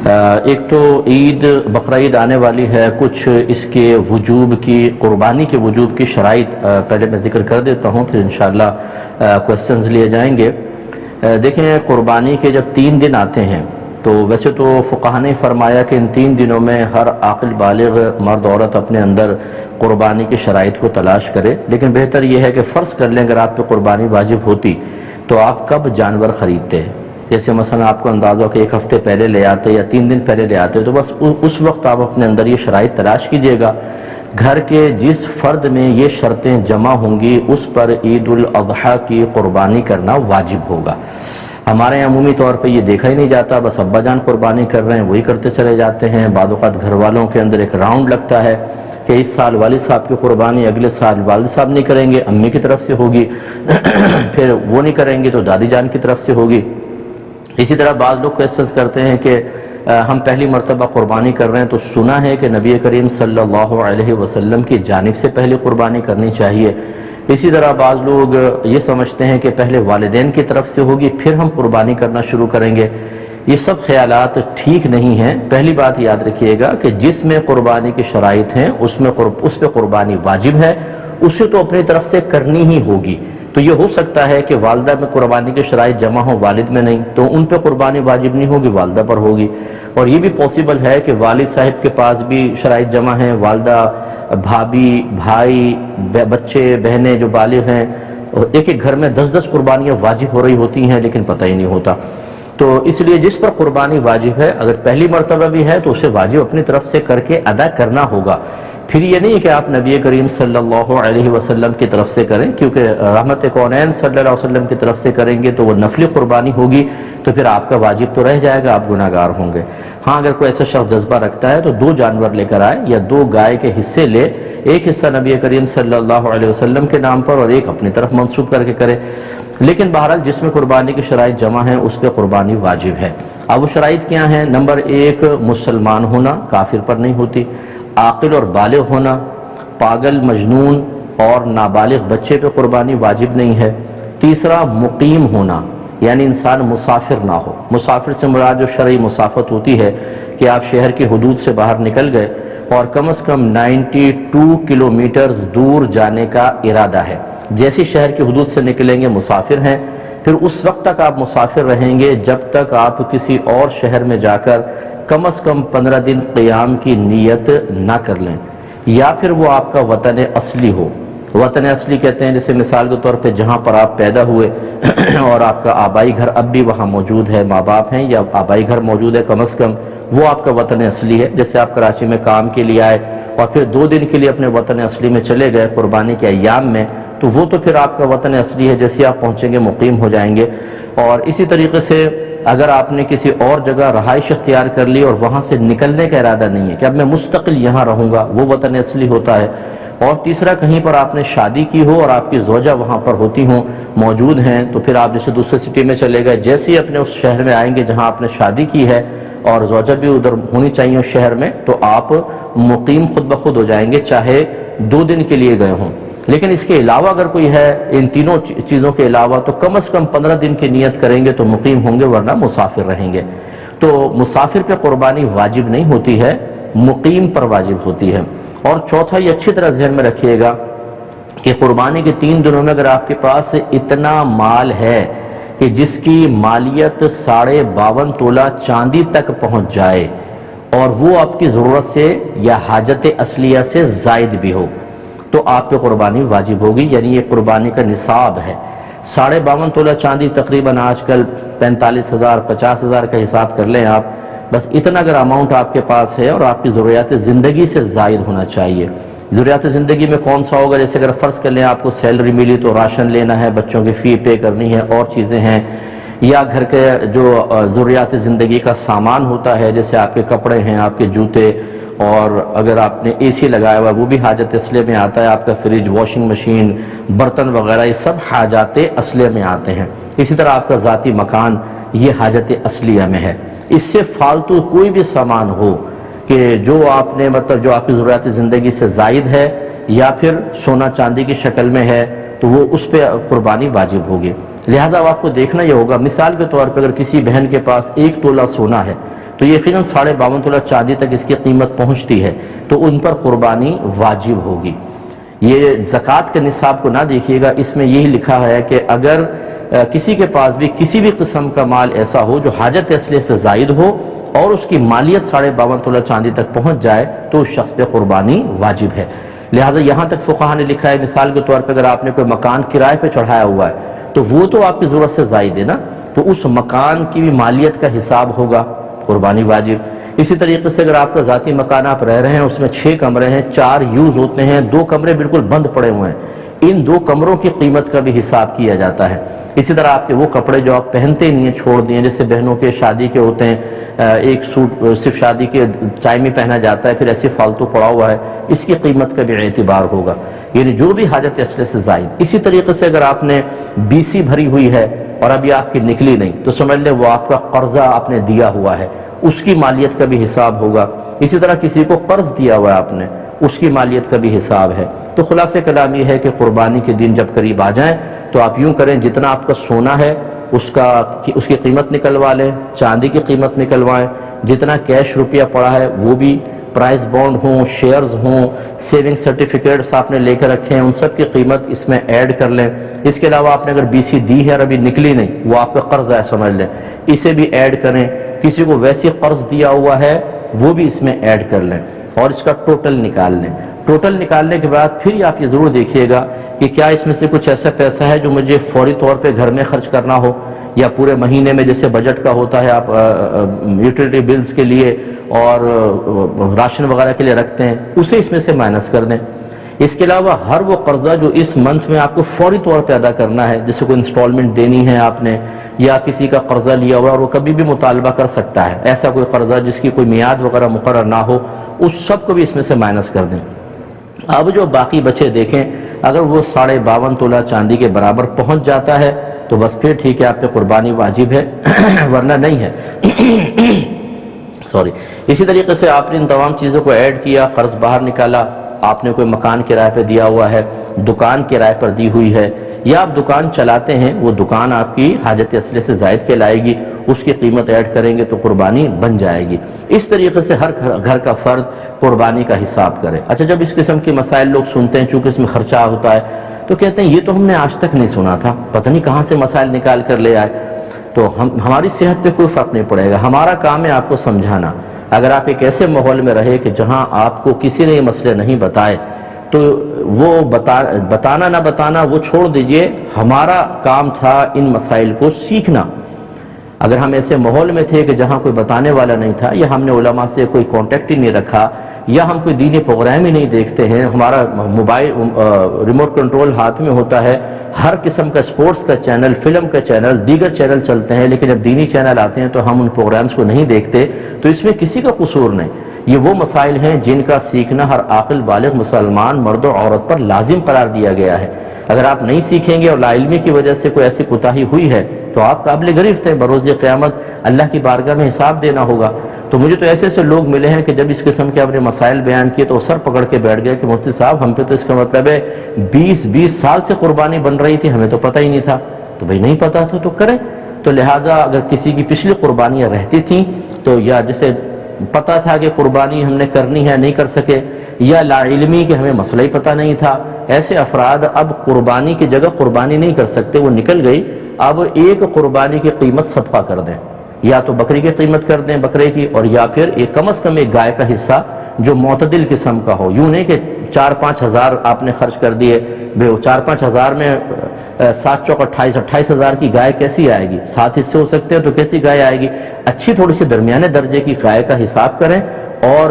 ایک تو عید بقرعید آنے والی ہے، کچھ اس کے وجوب کی، قربانی کے وجوب کی شرائط پہلے میں ذکر کر دیتا ہوں، پھر انشاءاللہ کوسچنز لیے جائیں گے۔ دیکھیں، قربانی کے جب 3 دن آتے ہیں تو ویسے تو فقہاء نے فرمایا کہ ان 3 دنوں میں ہر عاقل بالغ مرد عورت اپنے اندر قربانی کی شرائط کو تلاش کرے، لیکن بہتر یہ ہے کہ فرض کر لیں اگر آپ پہ قربانی واجب ہوتی تو آپ کب جانور خریدتے ہیں؟ جیسے مثلا آپ کو اندازہ ہو کہ 1 ہفتے پہلے لے آتے یا 3 دن پہلے لے آتے، تو بس اس وقت آپ اپنے اندر یہ شرائط تلاش کیجئے گا۔ گھر کے جس فرد میں یہ شرطیں جمع ہوں گی اس پر عید الاضحیٰ کی قربانی کرنا واجب ہوگا۔ ہمارے یہاں عمومی طور پہ یہ دیکھا ہی نہیں جاتا، بس ابا جان قربانی کر رہے ہیں وہی کرتے چلے جاتے ہیں۔ بعض اوقات گھر والوں کے اندر ایک راؤنڈ لگتا ہے کہ اس سال والد صاحب کی قربانی، اگلے سال والد صاحب نہیں کریں گے، امی کی طرف سے ہوگی، پھر وہ نہیں کریں گے تو دادی جان کی طرف سے ہوگی۔ اسی طرح بعض لوگ کوسچنز کرتے ہیں کہ ہم پہلی مرتبہ قربانی کر رہے ہیں تو سنا ہے کہ نبی کریم صلی اللہ علیہ وسلم کی جانب سے پہلے قربانی کرنی چاہیے۔ اسی طرح بعض لوگ یہ سمجھتے ہیں کہ پہلے والدین کی طرف سے ہوگی پھر ہم قربانی کرنا شروع کریں گے۔ یہ سب خیالات ٹھیک نہیں ہیں۔ پہلی بات یاد رکھیے گا کہ جس میں قربانی کی شرائط ہیں اس پہ قربانی واجب ہے، اسے تو اپنی طرف سے کرنی ہی ہوگی۔ تو یہ ہو سکتا ہے کہ والدہ میں قربانی کی شرائط جمع ہوں، والد میں نہیں، تو ان پہ قربانی واجب نہیں ہوگی، والدہ پر ہوگی۔ اور یہ بھی پاسبل ہے کہ والد صاحب کے پاس بھی شرائط جمع ہیں، والدہ، بھابھی، بھائی، بچے، بہنیں جو بالغ ہیں، ایک ایک گھر میں 10 قربانیاں واجب ہو رہی ہوتی ہیں لیکن پتہ ہی نہیں ہوتا۔ تو اس لیے جس پر قربانی واجب ہے، اگر پہلی مرتبہ بھی ہے تو اسے واجب اپنی طرف سے کر کے ادا کرنا ہوگا۔ پھر یہ نہیں کہ آپ نبی کریم صلی اللہ علیہ وسلم کی طرف سے کریں، کیونکہ رحمت کونین صلی اللہ علیہ وسلم کی طرف سے کریں گے تو وہ نفلی قربانی ہوگی، تو پھر آپ کا واجب تو رہ جائے گا، آپ گناہگار ہوں گے۔ ہاں، اگر کوئی ایسا شخص جذبہ رکھتا ہے تو 2 جانور لے کر آئے یا 2 گائے کے حصے لے، ایک حصہ نبی کریم صلی اللہ علیہ وسلم کے نام پر اور ایک اپنی طرف منسوب کر کے کرے۔ لیکن بہرحال جس میں قربانی کی شرائط جمع ہیں اس پہ قربانی واجب ہے۔ اب وہ شرائط کیا ہیں؟ نمبر 1، مسلمان ہونا، کافر پر نہیں ہوتی۔ عاقل اور بالغ ہونا، پاگل، مجنون اور نابالغ بچے پہ قربانی واجب نہیں ہے۔ تیسرا، مقیم ہونا، یعنی انسان مسافر نہ ہو۔ مسافر سے مراد جو شرعی مسافت ہوتی ہے کہ آپ شہر کی حدود سے باہر نکل گئے اور کم از کم 92 کلومیٹرز دور جانے کا ارادہ ہے۔ جیسی شہر کی حدود سے نکلیں گے مسافر ہیں، پھر اس وقت تک آپ مسافر رہیں گے جب تک آپ کسی اور شہر میں جا کر کم از کم 15 دن قیام کی نیت نہ کر لیں، یا پھر وہ آپ کا وطن اصلی ہو۔ وطن اصلی کہتے ہیں جیسے مثال کے طور پہ جہاں پر آپ پیدا ہوئے اور آپ کا آبائی گھر اب بھی وہاں موجود ہے، ماں باپ ہیں یا آبائی گھر موجود ہے، کم از کم وہ آپ کا وطن اصلی ہے۔ جیسے آپ کراچی میں کام کے لیے آئے اور پھر 2 دن کے لیے اپنے وطن اصلی میں چلے گئے قربانی کے ایام میں، تو وہ تو پھر آپ کا وطن اصلی ہے، جیسے آپ پہنچیں گے مقیم ہو جائیں گے۔ اور اسی طریقے سے اگر آپ نے کسی اور جگہ رہائش اختیار کر لی اور وہاں سے نکلنے کا ارادہ نہیں ہے کہ اب میں مستقل یہاں رہوں گا، وہ وطن اصلی ہوتا ہے۔ اور تیسرا، کہیں پر آپ نے شادی کی ہو اور آپ کی زوجہ وہاں پر ہوتی ہوں، موجود ہیں، تو پھر آپ جیسے دوسرے سٹی میں چلے گئے، جیسے ہی اپنے اس شہر میں آئیں گے جہاں آپ نے شادی کی ہے اور زوجہ بھی ادھر ہونی چاہیے اس شہر میں، تو آپ مقیم خود بخود ہو جائیں گے، چاہے 2 دن کے لیے گئے ہوں۔ لیکن اس کے علاوہ اگر کوئی ہے، ان تینوں چیزوں کے علاوہ، تو کم از کم 15 دن کی نیت کریں گے تو مقیم ہوں گے، ورنہ مسافر رہیں گے۔ تو مسافر پہ قربانی واجب نہیں ہوتی ہے، مقیم پر واجب ہوتی ہے۔ اور چوتھا، یہ اچھی طرح ذہن میں رکھیے گا کہ قربانی کے 3 دنوں میں اگر آپ کے پاس اتنا مال ہے کہ جس کی مالیت 52.5 تولہ چاندی تک پہنچ جائے اور وہ آپ کی ضرورت سے یا حاجت اصلیہ سے زائد بھی ہو، تو آپ پہ قربانی واجب ہوگی، یعنی یہ قربانی کا نصاب ہے۔ 52.5 تولہ چاندی تقریباً آج کل 45,000 50,000 کا حساب کر لیں آپ، بس اتنا اگر اماؤنٹ آپ کے پاس ہے اور آپ کی ضروریات زندگی سے زائد ہونا چاہیے۔ ضروریات زندگی میں کون سا ہوگا؟ جیسے اگر فرض کر لیں آپ کو سیلری ملی تو راشن لینا ہے، بچوں کی فی پے کرنی ہے، اور چیزیں ہیں، یا گھر کے جو ضروریات زندگی کا سامان ہوتا ہے، جیسے آپ کے کپڑے ہیں، آپ کے جوتے، اور اگر آپ نے اے سی لگایا ہوا وہ بھی حاجت اصلیہ میں آتا ہے، آپ کا فریج، واشنگ مشین، برتن وغیرہ، یہ سب حاجات اصلیہ میں آتے ہیں۔ اسی طرح آپ کا ذاتی مکان، یہ حاجت اصلیہ میں ہے۔ اس سے فالتو کوئی بھی سامان ہو کہ جو آپ نے جو آپ کی ضروریات زندگی سے زائد ہے یا پھر سونا چاندی کی شکل میں ہے، تو وہ اس پہ قربانی واجب ہوگی۔ لہذا آپ کو دیکھنا یہ ہوگا، مثال کے طور پر اگر کسی بہن کے پاس 1 تولہ سونا ہے تو یقیناً 52.5 تولہ چاندی تک اس کی قیمت پہنچتی ہے تو ان پر قربانی واجب ہوگی۔ یہ زکوٰۃ کے نصاب کو نہ دیکھیے گا، اس میں یہی لکھا ہے کہ اگر کسی کے پاس بھی کسی بھی قسم کا مال ایسا ہو جو حاجت اصلیہ سے زائد ہو اور اس کی مالیت 52.5 تولہ چاندی تک پہنچ جائے تو اس شخص پہ قربانی واجب ہے۔ لہٰذا یہاں تک فقہا نے لکھا ہے، مثال کے طور پہ اگر آپ نے کوئی مکان کرائے پہ چڑھایا ہوا ہے تو وہ تو آپ کی ضرورت سے زائد ہے نا، تو اس مکان کی بھی مالیت کا حساب ہوگا، قربانی واجب۔ اسی طریقے سے اگر آپ کا ذاتی مکان آپ رہ رہے ہیں، اس میں 6 کمرے ہیں، 4 یوز ہوتے ہیں، 2 کمرے بالکل بند پڑے ہوئے ہیں، ان 2 کمروں کی قیمت کا بھی حساب کیا جاتا ہے۔ اسی طرح آپ کے وہ کپڑے جو آپ پہنتے نہیں ہیں، چھوڑ دیے، جیسے بہنوں کے شادی کے ہوتے ہیں، ایک سوٹ صرف شادی کے ٹائم ہی پہنا جاتا ہے، پھر ایسے فالتو پڑا ہوا ہے، اس کی قیمت کا بھی اعتبار ہوگا، یعنی جو بھی حاجت اصلیہ سے زائد۔ اسی طریقے سے اگر آپ نے BC بھری ہوئی ہے اور ابھی آپ کی نکلی نہیں تو سمجھ لیں وہ آپ کا قرضہ آپ نے دیا ہوا ہے، اس کی مالیت کا بھی حساب ہوگا۔ اسی طرح کسی کو قرض دیا ہوا ہے آپ نے، اس کی مالیت کا بھی حساب ہے۔ تو خلاصہ کلام یہ ہے کہ قربانی کے دن جب قریب آ جائیں تو آپ یوں کریں، جتنا آپ کا سونا ہے اس کی قیمت نکلوا لیں، چاندی کی قیمت نکلوائیں، جتنا کیش روپیہ پڑا ہے وہ بھی، پرائز بانڈ ہوں، شیئرز ہوں، سیونگ سرٹیفکیٹس آپ نے لے کے رکھے ہیں، ان سب کی قیمت اس میں ایڈ کر لیں۔ اس کے علاوہ آپ نے اگر BC دی ہے اور ابھی نکلی نہیں، وہ آپ کا قرض ہے سمجھ لیں، اسے بھی ایڈ کریں۔ کسی کو ویسی قرض دیا ہوا ہے وہ بھی اس میں ایڈ کر لیں اور اس کا ٹوٹل نکال لیں۔ ٹوٹل نکالنے کے بعد پھر آپ یہ ضرور دیکھیے گا کہ کیا اس میں سے کچھ ایسا پیسہ ہے جو مجھے فوری طور پہ گھر میں خرچ کرنا ہو، یا پورے مہینے میں جیسے بجٹ کا ہوتا ہے آپ یوٹیلیٹی بلز کے لیے اور راشن وغیرہ کے لیے رکھتے ہیں، اسے اس میں سے مائنس کر دیں۔ اس کے علاوہ ہر وہ قرضہ جو اس منتھ میں آپ کو فوری طور پہ ادا کرنا ہے، جیسے کوئی انسٹالمنٹ دینی ہے آپ نے، یا کسی کا قرضہ لیا ہوا اور وہ کبھی بھی مطالبہ کر سکتا ہے، ایسا کوئی قرضہ جس کی کوئی میعاد وغیرہ مقرر نہ ہو، اس سب کو بھی اس میں سے مائنس کر دیں۔ اب جو باقی بچے دیکھیں، اگر وہ 52.5 تولہ چاندی کے برابر پہنچ جاتا ہے تو بس پھر ٹھیک ہے، آپ پہ قربانی واجب ہے، ورنہ نہیں ہے۔ اسی طریقے سے آپ نے ان تمام چیزوں کو ایڈ کیا، قرض باہر نکالا، آپ نے کوئی مکان کرائے پہ دیا ہوا ہے، دکان کرائے پر دی ہوئی ہے، یا آپ دکان چلاتے ہیں، وہ دکان آپ کی حاجت اصلیہ سے زائد کہلائے گی، اس کی قیمت ایڈ کریں گے تو قربانی بن جائے گی۔ اس طریقے سے ہر گھر کا فرد قربانی کا حساب کرے۔ اچھا، جب اس قسم کے مسائل لوگ سنتے ہیں، چونکہ اس میں خرچہ ہوتا ہے، تو کہتے ہیں یہ تو ہم نے آج تک نہیں سنا تھا، پتہ نہیں کہاں سے مسائل نکال کر لے آئے۔ تو ہماری صحت پہ کوئی فرق نہیں پڑے گا، ہمارا کام ہے آپ کو سمجھانا۔ اگر آپ ایک ایسے ماحول میں رہے کہ جہاں آپ کو کسی نے یہ مسئلے نہیں بتائے تو وہ بتانا نہ بتانا وہ چھوڑ دیجئے، ہمارا کام تھا ان مسائل کو سیکھنا۔ اگر ہم ایسے ماحول میں تھے کہ جہاں کوئی بتانے والا نہیں تھا، یا ہم نے علماء سے کوئی کانٹیکٹ ہی نہیں رکھا، یا ہم کوئی دینی پروگرام ہی نہیں دیکھتے ہیں، ہمارا موبائل ریموٹ کنٹرول ہاتھ میں ہوتا ہے، ہر قسم کا سپورٹس کا چینل، فلم کا چینل، دیگر چینل چلتے ہیں، لیکن جب دینی چینل آتے ہیں تو ہم ان پروگرامز کو نہیں دیکھتے، تو اس میں کسی کا قصور نہیں۔ یہ وہ مسائل ہیں جن کا سیکھنا ہر عاقل بالغ مسلمان مرد و عورت پر لازم قرار دیا گیا ہے۔ اگر آپ نہیں سیکھیں گے اور لا علمی کی وجہ سے کوئی ایسی کوتاہی ہوئی ہے تو آپ قابل گرفت ہیں، بروز قیامت اللہ کی بارگاہ میں حساب دینا ہوگا۔ تو مجھے تو ایسے لوگ ملے ہیں کہ جب اس قسم کے اپنے مسائل بیان کیے تو سر پکڑ کے بیٹھ گئے کہ مفتی صاحب ہم پہ تو اس کا مطلب ہے 20 سال سے قربانی بن رہی تھی، ہمیں تو پتہ ہی نہیں تھا۔ تو بھئی نہیں پتہ تھا تو کریں۔ تو لہٰذا اگر کسی کی پچھلی قربانیاں رہتی تھیں تو یا جسے پتہ تھا کہ قربانی ہم نے کرنی ہے نہیں کر سکے، یا لا علمی کہ ہمیں مسئلہ ہی پتہ نہیں تھا، ایسے افراد اب قربانی کی جگہ قربانی نہیں کر سکتے، وہ نکل گئی، اب ایک قربانی کی قیمت صدقہ کر دیں، یا تو بکری کی قیمت کر دیں بکرے کی، اور یا پھر ایک کم از کم ایک گائے کا حصہ جو معتدل قسم کا ہو، یوں نہیں کہ 4-5 ہزار آپ نے خرچ کر دیے، 4-5 ہزار میں 7 چوک 28 ہزار کی گائے کیسی آئے گی؟ 7 حصے ہو سکتے ہیں تو کیسی گائے آئے گی؟ اچھی تھوڑی سی درمیانے درجے کی گائے کا حساب کریں، اور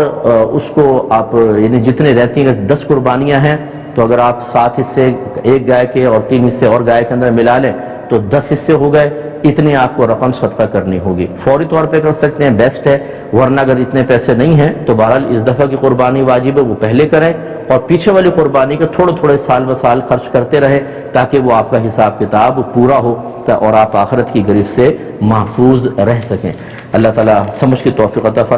اس کو آپ یعنی جتنے رہتی ہیں 10 قربانیاں ہیں تو اگر آپ 7 حصے ایک گائے کے اور 3 حصے اور گائے کے اندر ملا لیں تو 10 حصے ہو گئے، اتنے آپ کو رقم صدقہ کرنی ہوگی۔ فوری طور پہ کر سکتے ہیں، بیسٹ ہے، ورنہ اگر اتنے پیسے نہیں ہیں تو بہرحال اس دفعہ کی قربانی واجب ہے وہ پہلے کریں، اور پیچھے والی قربانی کے تھوڑے سال بہ سال خرچ کرتے رہیں تاکہ وہ آپ کا حساب کتاب پورا ہو اور آپ آخرت کی گرفت سے محفوظ رہ سکیں۔ اللہ تعالیٰ سمجھ کی توفیق عطا فرمائے۔